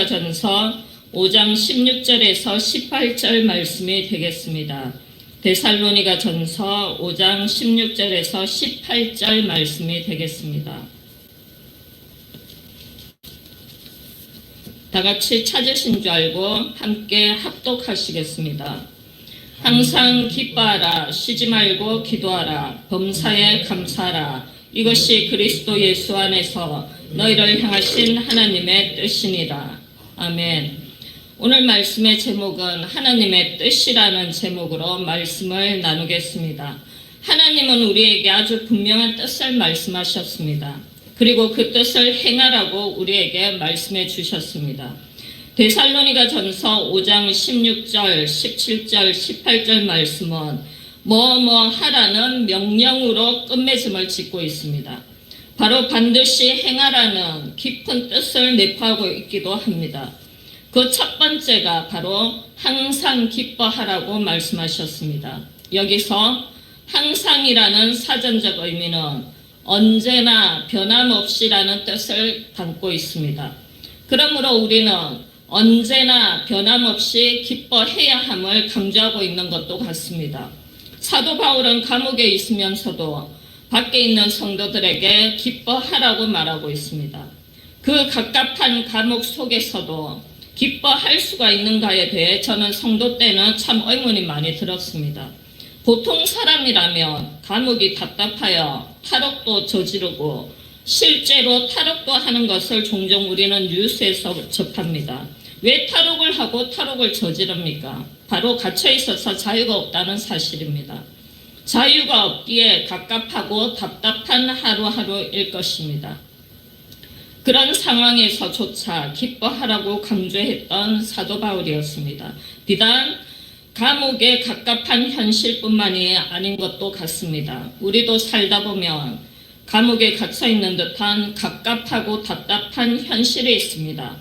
전서 5장 16절에서 18절 말씀이 되겠습니다. 데살로니가 전서 5장 16절에서 18절 말씀이 되겠습니다. 다 같이 찾으신 줄 알고 함께 합독하시겠습니다. 항상 기뻐하라, 쉬지 말고 기도하라, 범사에 감사하라. 이것이 그리스도 예수 안에서 너희를 향하신 하나님의 뜻이니라. 아멘. 오늘 말씀의 제목은 하나님의 뜻이라는 제목으로 말씀을 나누겠습니다. 하나님은 우리에게 아주 분명한 뜻을 말씀하셨습니다. 그리고 그 뜻을 행하라고 우리에게 말씀해 주셨습니다. 데살로니가 전서 5장 16절, 17절, 18절 말씀은 뭐뭐 하라는 명령으로 끝맺음을 짓고 있습니다. 바로 반드시 행하라는 깊은 뜻을 내포하고 있기도 합니다. 그 첫 번째가 바로 항상 기뻐하라고 말씀하셨습니다. 여기서 항상이라는 사전적 의미는 언제나 변함없이라는 뜻을 담고 있습니다. 그러므로 우리는 언제나 변함없이 기뻐해야 함을 강조하고 있는 것도 같습니다. 사도 바울은 감옥에 있으면서도 밖에 있는 성도들에게 기뻐하라고 말하고 있습니다. 그 갑갑한 감옥 속에서도 기뻐할 수가 있는가에 대해 저는 성도 때는 참 의문이 많이 들었습니다. 보통 사람이라면 감옥이 답답하여 탈옥도 저지르고 실제로 탈옥도 하는 것을 종종 우리는 뉴스에서 접합니다. 왜 탈옥을 하고 탈옥을 저지릅니까? 바로 갇혀 있어서 자유가 없다는 사실입니다. 자유가 없기에 갑갑하고 답답한 하루하루일 것입니다. 그런 상황에서조차 기뻐하라고 강조했던 사도 바울이었습니다. 비단 감옥의 갑갑한 현실뿐만이 아닌 것도 같습니다. 우리도 살다 보면 감옥에 갇혀 있는 듯한 갑갑하고 답답한 현실이 있습니다.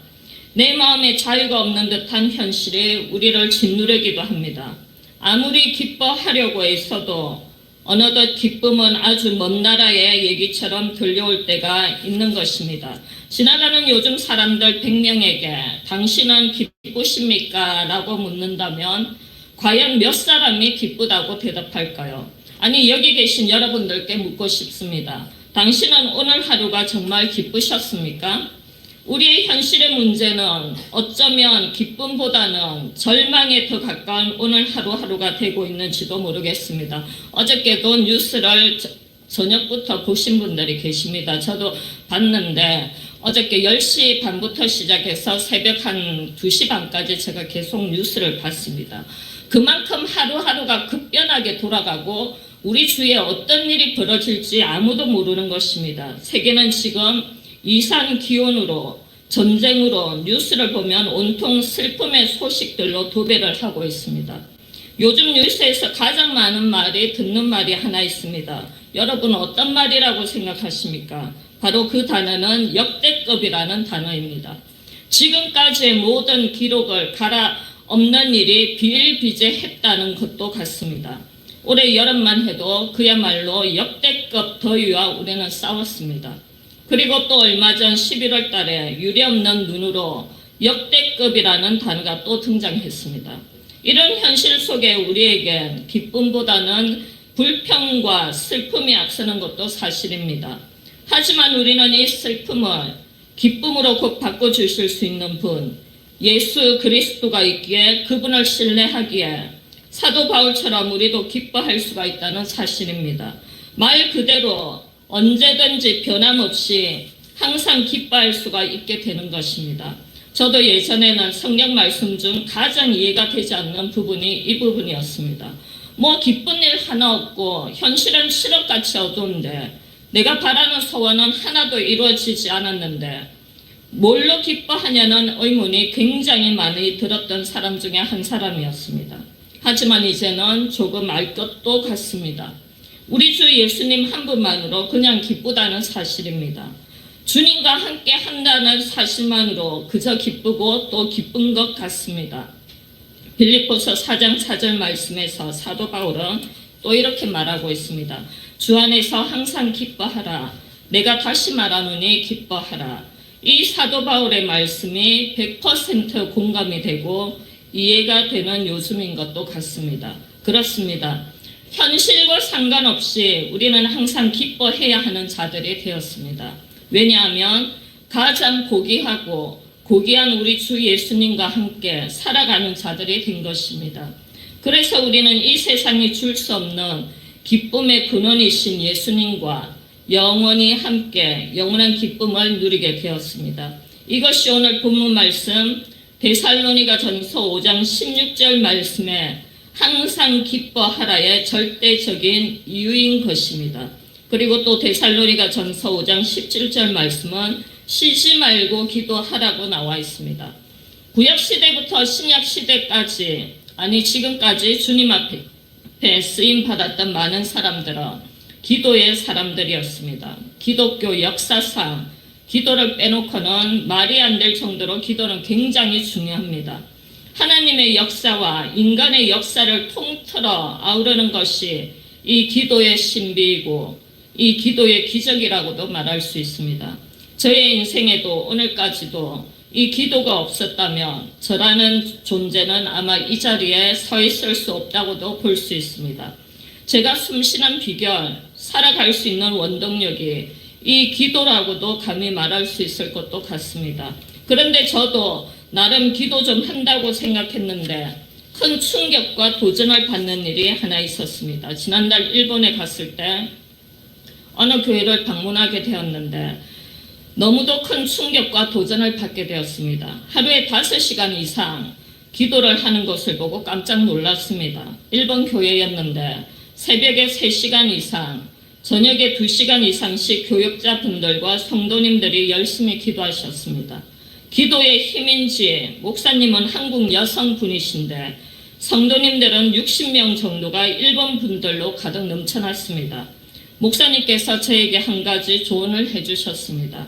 내 마음에 자유가 없는 듯한 현실이 우리를 짓누르기도 합니다. 아무리 기뻐하려고 애써도 어느덧 기쁨은 아주 먼 나라의 얘기처럼 들려올 때가 있는 것입니다. 지나가는 요즘 사람들 100명에게 당신은 기쁘십니까? 라고 묻는다면 과연 몇 사람이 기쁘다고 대답할까요? 아니, 여기 계신 여러분들께 묻고 싶습니다. 당신은 오늘 하루가 정말 기쁘셨습니까? 우리의 현실의 문제는 어쩌면 기쁨보다는 절망에 더 가까운 오늘 하루하루가 되고 있는지도 모르겠습니다. 어저께도 뉴스를 저녁부터 보신 분들이 계십니다. 저도 봤는데 어저께 10시 반부터 시작해서 새벽 한 2시 반까지 제가 계속 뉴스를 봤습니다. 그만큼 하루하루가 급변하게 돌아가고 우리 주위에 어떤 일이 벌어질지 아무도 모르는 것입니다. 세계는 지금 이상 기온으로 전쟁으로 뉴스를 보면 온통 슬픔의 소식들로 도배를 하고 있습니다. 요즘 뉴스에서 가장 많은 말이 듣는 말이 하나 있습니다. 여러분 어떤 말이라고 생각하십니까? 바로 그 단어는 역대급이라는 단어입니다. 지금까지의 모든 기록을 갈아엎는 일이 비일비재했다는 것도 같습니다. 올해 여름만 해도 그야말로 역대급 더위와 우리는 싸웠습니다. 그리고 또 얼마 전 11월 달에 유례없는 눈으로 역대급이라는 단어가 또 등장했습니다. 이런 현실 속에 우리에겐 기쁨보다는 불평과 슬픔이 앞서는 것도 사실입니다. 하지만 우리는 이 슬픔을 기쁨으로 곧 바꿔주실 수 있는 분, 예수 그리스도가 있기에 그분을 신뢰하기에 사도 바울처럼 우리도 기뻐할 수가 있다는 사실입니다. 말 그대로 언제든지 변함없이 항상 기뻐할 수가 있게 되는 것입니다. 저도 예전에는 성경 말씀 중 가장 이해가 되지 않는 부분이 이 부분이었습니다. 뭐 기쁜 일 하나 없고 현실은 실업같이 어두운데 내가 바라는 소원은 하나도 이루어지지 않았는데 뭘로 기뻐하냐는 의문이 굉장히 많이 들었던 사람 중에 한 사람이었습니다. 하지만 이제는 조금 알 것도 같습니다. 우리 주 예수님 한 분만으로 그냥 기쁘다는 사실입니다. 주님과 함께 한다는 사실만으로 그저 기쁘고 또 기쁜 것 같습니다. 빌립보서 4장 4절 말씀에서 사도 바울은 또 이렇게 말하고 있습니다. 주 안에서 항상 기뻐하라. 내가 다시 말하노니 기뻐하라. 이 사도 바울의 말씀이 100% 공감이 되고 이해가 되는 요즘인 것도 같습니다. 그렇습니다. 현실과 상관없이 우리는 항상 기뻐해야 하는 자들이 되었습니다. 왜냐하면 가장 고귀하고 고귀한 우리 주 예수님과 함께 살아가는 자들이 된 것입니다. 그래서 우리는 이 세상이 줄 수 없는 기쁨의 근원이신 예수님과 영원히 함께 영원한 기쁨을 누리게 되었습니다. 이것이 오늘 본문 말씀 데살로니가 전서 5장 16절 말씀에 항상 기뻐하라의 절대적인 이유인 것입니다. 그리고 또 데살로니가 전서 5장 17절 말씀은 쉬지 말고 기도하라고 나와 있습니다. 구약시대부터 신약시대까지 지금까지 주님 앞에 쓰임받았던 많은 사람들은 기도의 사람들이었습니다. 기독교 역사상 기도를 빼놓고는 말이 안 될 정도로 기도는 굉장히 중요합니다. 하나님의 역사와 인간의 역사를 통틀어 아우르는 것이 이 기도의 신비이고 이 기도의 기적이라고도 말할 수 있습니다. 저의 인생에도 오늘까지도 이 기도가 없었다면 저라는 존재는 아마 이 자리에 서 있을 수 없다고도 볼 수 있습니다. 제가 숨쉬는 비결, 살아갈 수 있는 원동력이 이 기도라고도 감히 말할 수 있을 것도 같습니다. 그런데 저도 나름 기도 좀 한다고 생각했는데 큰 충격과 도전을 받는 일이 하나 있었습니다. 지난달 일본에 갔을 때 어느 교회를 방문하게 되었는데 너무도 큰 충격과 도전을 받게 되었습니다. 하루에 5시간 이상 기도를 하는 것을 보고 깜짝 놀랐습니다. 일본 교회였는데 새벽에 3시간 이상, 저녁에 2시간 이상씩 교역자분들과 성도님들이 열심히 기도하셨습니다. 기도의 힘인지 목사님은 한국 여성분이신데 성도님들은 60명 정도가 일본 분들로 가득 넘쳐났습니다. 목사님께서 저에게 한 가지 조언을 해주셨습니다.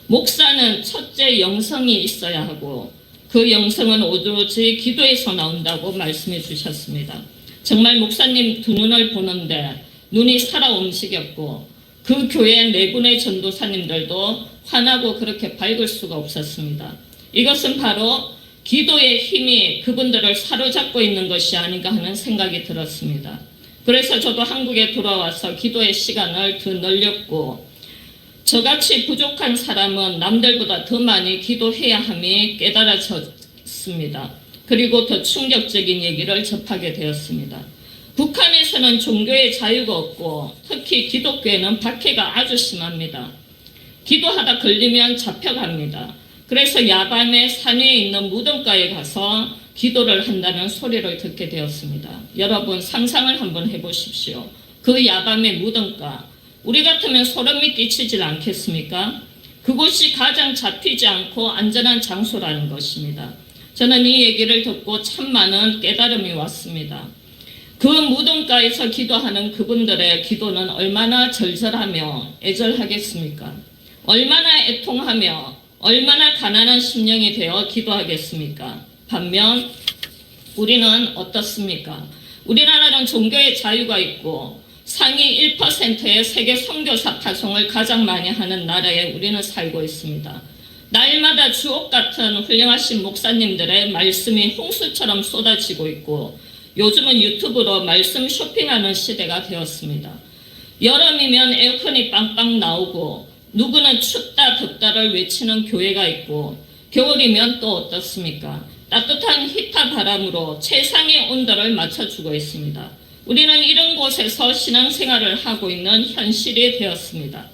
목사는 첫째 영성이 있어야 하고 그 영성은 오로지 기도에서 나온다고 말씀해 주셨습니다. 정말 목사님 두 눈을 보는데 눈이 살아 움직였고 그 교회 4분의 전도사님들도 환하고 그렇게 밝을 수가 없었습니다. 이것은 바로 기도의 힘이 그분들을 사로잡고 있는 것이 아닌가 하는 생각이 들었습니다. 그래서 저도 한국에 돌아와서 기도의 시간을 더 늘렸고 저같이 부족한 사람은 남들보다 더 많이 기도해야 함이 깨달아졌습니다. 그리고 더 충격적인 얘기를 접하게 되었습니다. 북한에서는 종교의 자유가 없고 특히 기독교에는 박해가 아주 심합니다. 기도하다 걸리면 잡혀갑니다. 그래서 야밤에 산 위에 있는 무덤가에 가서 기도를 한다는 소리를 듣게 되었습니다. 여러분 상상을 한번 해보십시오. 그 야밤의 무덤가, 우리 같으면 소름이 끼치질 않겠습니까? 그곳이 가장 잡히지 않고 안전한 장소라는 것입니다. 저는 이 얘기를 듣고 참 많은 깨달음이 왔습니다. 그 무덤가에서 기도하는 그분들의 기도는 얼마나 절절하며 애절하겠습니까? 얼마나 애통하며 얼마나 가난한 심령이 되어 기도하겠습니까? 반면 우리는 어떻습니까? 우리나라는 종교의 자유가 있고 상위 1%의 세계 선교사 파송을 가장 많이 하는 나라에 우리는 살고 있습니다. 날마다 주옥 같은 훌륭하신 목사님들의 말씀이 홍수처럼 쏟아지고 있고 요즘은 유튜브로 말씀 쇼핑하는 시대가 되었습니다. 여름이면 에어컨이 빵빵 나오고 누구는 춥다 덥다를 외치는 교회가 있고 겨울이면 또 어떻습니까? 따뜻한 히터 바람으로 최상의 온도를 맞춰주고 있습니다. 우리는 이런 곳에서 신앙생활을 하고 있는 현실이 되었습니다.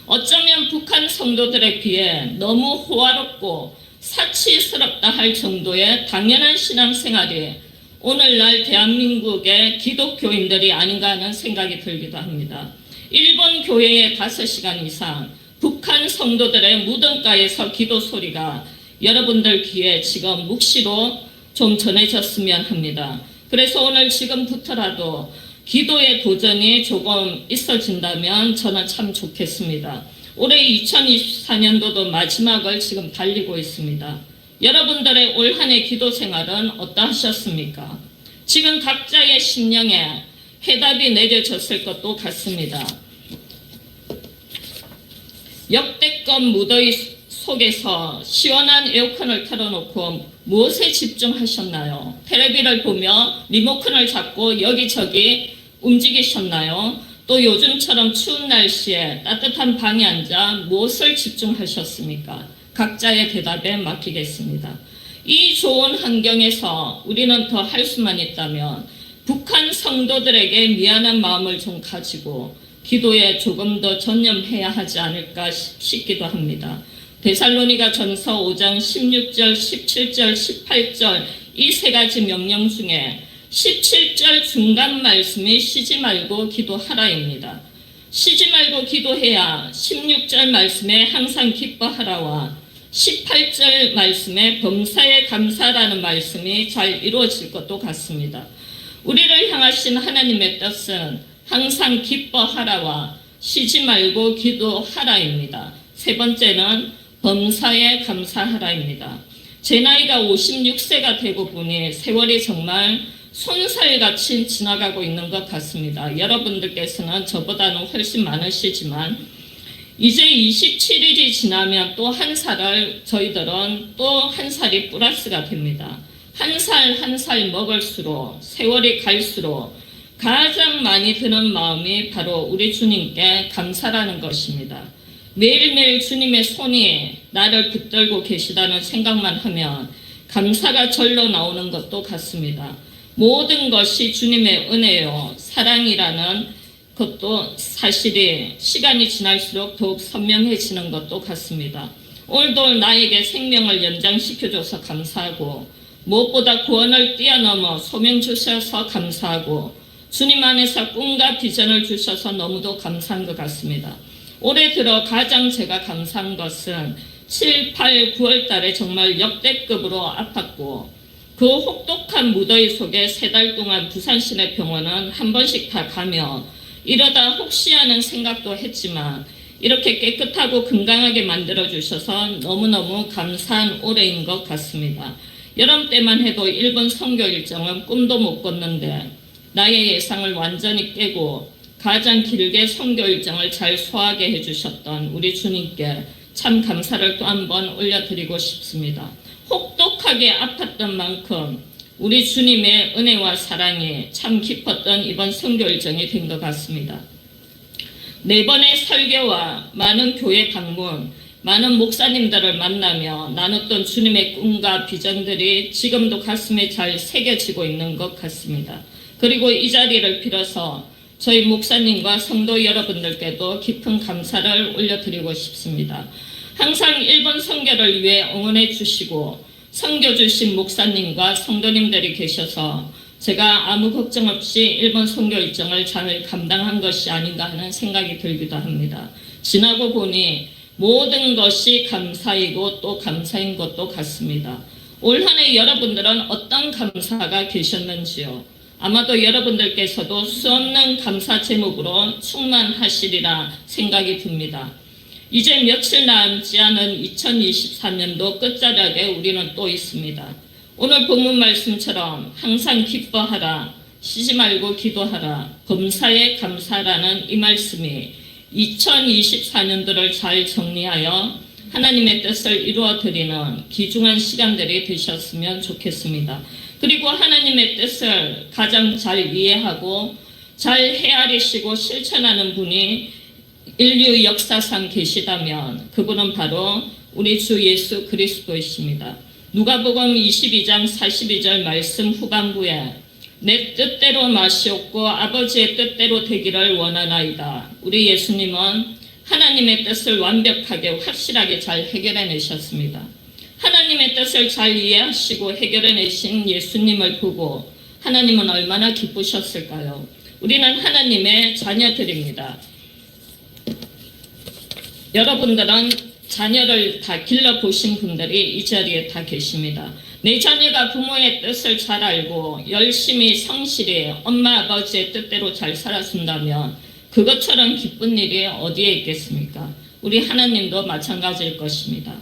어쩌면 북한 성도들에 비해 너무 호화롭고 사치스럽다 할 정도의 당연한 신앙생활이 오늘날 대한민국의 기독교인들이 아닌가 하는 생각이 들기도 합니다. 일본 교회에 5시간 이상 북한 성도들의 무덤가에서 기도 소리가 여러분들 귀에 지금 묵시로 좀 전해졌으면 합니다. 그래서 오늘 지금부터라도 기도의 도전이 조금 있어진다면 저는 참 좋겠습니다. 올해 2024년도도 마지막을 지금 달리고 있습니다. 여러분들의 올 한 해 기도 생활은 어떠하셨습니까? 지금 각자의 심령에 해답이 내려졌을 것도 같습니다. 역대급 무더위 속에서 시원한 에어컨을 틀어놓고 무엇에 집중하셨나요? 텔레비를 보며 리모컨을 잡고 여기저기 움직이셨나요? 또 요즘처럼 추운 날씨에 따뜻한 방에 앉아 무엇을 집중하셨습니까? 각자의 대답에 맡기겠습니다. 이 좋은 환경에서 우리는 더 할 수만 있다면 북한 성도들에게 미안한 마음을 좀 가지고 기도에 조금 더 전념해야 하지 않을까 싶기도 합니다. 데살로니가 전서 5장 16절, 17절, 18절 이 세 가지 명령 중에 17절 중간 말씀이 쉬지 말고 기도하라입니다. 쉬지 말고 기도해야 16절 말씀에 항상 기뻐하라와 18절 말씀에 범사에 감사라는 말씀이 잘 이루어질 것도 같습니다. 우리를 향하신 하나님의 뜻은 항상 기뻐하라와 쉬지 말고 기도하라입니다. 세 번째는 범사에 감사하라입니다. 제 나이가 56세가 되고 보니 세월이 정말 손살같이 지나가고 있는 것 같습니다. 여러분들께서는 저보다는 훨씬 많으시지만 이제 27일이 지나면 또 한 살을 저희들은 또 한 살이 플러스가 됩니다. 한 살 한 살 먹을수록 세월이 갈수록 가장 많이 드는 마음이 바로 우리 주님께 감사라는 것입니다. 매일매일 주님의 손이 나를 붙들고 계시다는 생각만 하면 감사가 절로 나오는 것도 같습니다. 모든 것이 주님의 은혜요 사랑이라는 것도 사실이 시간이 지날수록 더욱 선명해지는 것도 같습니다. 오늘도 나에게 생명을 연장시켜줘서 감사하고 무엇보다 구원을 뛰어넘어 소명 주셔서 감사하고 주님 안에서 꿈과 비전을 주셔서 너무도 감사한 것 같습니다. 올해 들어 가장 제가 감사한 것은 7, 8, 9월 달에 정말 역대급으로 아팠고 그 혹독한 무더위 속에 3달 동안 부산 시내 병원은 한 번씩 다 가며 이러다 혹시 하는 생각도 했지만 이렇게 깨끗하고 건강하게 만들어주셔서 너무너무 감사한 올해인 것 같습니다. 여름 때만 해도 일본 선교 일정은 꿈도 못 꿨는데 나의 예상을 완전히 깨고 가장 길게 선교 일정을 잘 소화하게 해주셨던 우리 주님께 참 감사를 또 한 번 올려드리고 싶습니다. 혹독하게 아팠던 만큼 우리 주님의 은혜와 사랑이 참 깊었던 이번 선교 일정이 된 것 같습니다. 4번의 설교와 많은 교회 방문, 많은 목사님들을 만나며 나눴던 주님의 꿈과 비전들이 지금도 가슴에 잘 새겨지고 있는 것 같습니다. 그리고 이 자리를 빌어서 저희 목사님과 성도 여러분들께도 깊은 감사를 올려드리고 싶습니다. 항상 일본 선교를 위해 응원해 주시고 선교 주신 목사님과 성도님들이 계셔서 제가 아무 걱정 없이 일본 선교 일정을 잘 감당한 것이 아닌가 하는 생각이 들기도 합니다. 지나고 보니 모든 것이 감사이고 또 감사인 것도 같습니다. 올 한 해 여러분들은 어떤 감사가 계셨는지요? 아마도 여러분들께서도 수없는 감사 제목으로 충만하시리라 생각이 듭니다. 이제 며칠 남지 않은 2024년도 끝자락에 우리는 또 있습니다. 오늘 본문 말씀처럼 항상 기뻐하라, 쉬지 말고 기도하라, 범사에 감사라는 이 말씀이 2024년도를 잘 정리하여 하나님의 뜻을 이루어드리는 귀중한 시간들이 되셨으면 좋겠습니다. 그리고 하나님의 뜻을 가장 잘 이해하고 잘 헤아리시고 실천하는 분이 인류 역사상 계시다면 그분은 바로 우리 주 예수 그리스도이십니다. 누가복음 22장 42절 말씀 후반부에 내 뜻대로 마시옵고 아버지의 뜻대로 되기를 원하나이다. 우리 예수님은 하나님의 뜻을 완벽하게 확실하게 잘 해결해내셨습니다. 하나님의 뜻을 잘 이해하시고 해결해내신 예수님을 보고 하나님은 얼마나 기쁘셨을까요? 우리는 하나님의 자녀들입니다. 여러분들은 자녀를 다 길러보신 분들이 이 자리에 다 계십니다. 내 자녀가 부모의 뜻을 잘 알고 열심히 성실히 엄마 아버지의 뜻대로 잘 살아준다면 그것처럼 기쁜 일이 어디에 있겠습니까? 우리 하나님도 마찬가지일 것입니다.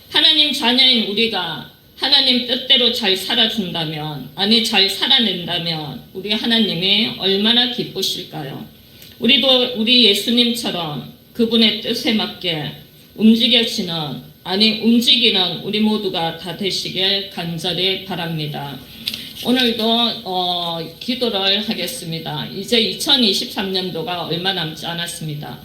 하나님 자녀인 우리가 하나님 뜻대로 잘 살아준다면, 아니 잘 살아낸다면 우리 하나님이 얼마나 기쁘실까요? 우리도 우리 예수님처럼 그분의 뜻에 맞게 움직여지는 움직이는 우리 모두가 다 되시길 간절히 바랍니다. 오늘도 기도를 하겠습니다. 이제 2023년도가 얼마 남지 않았습니다.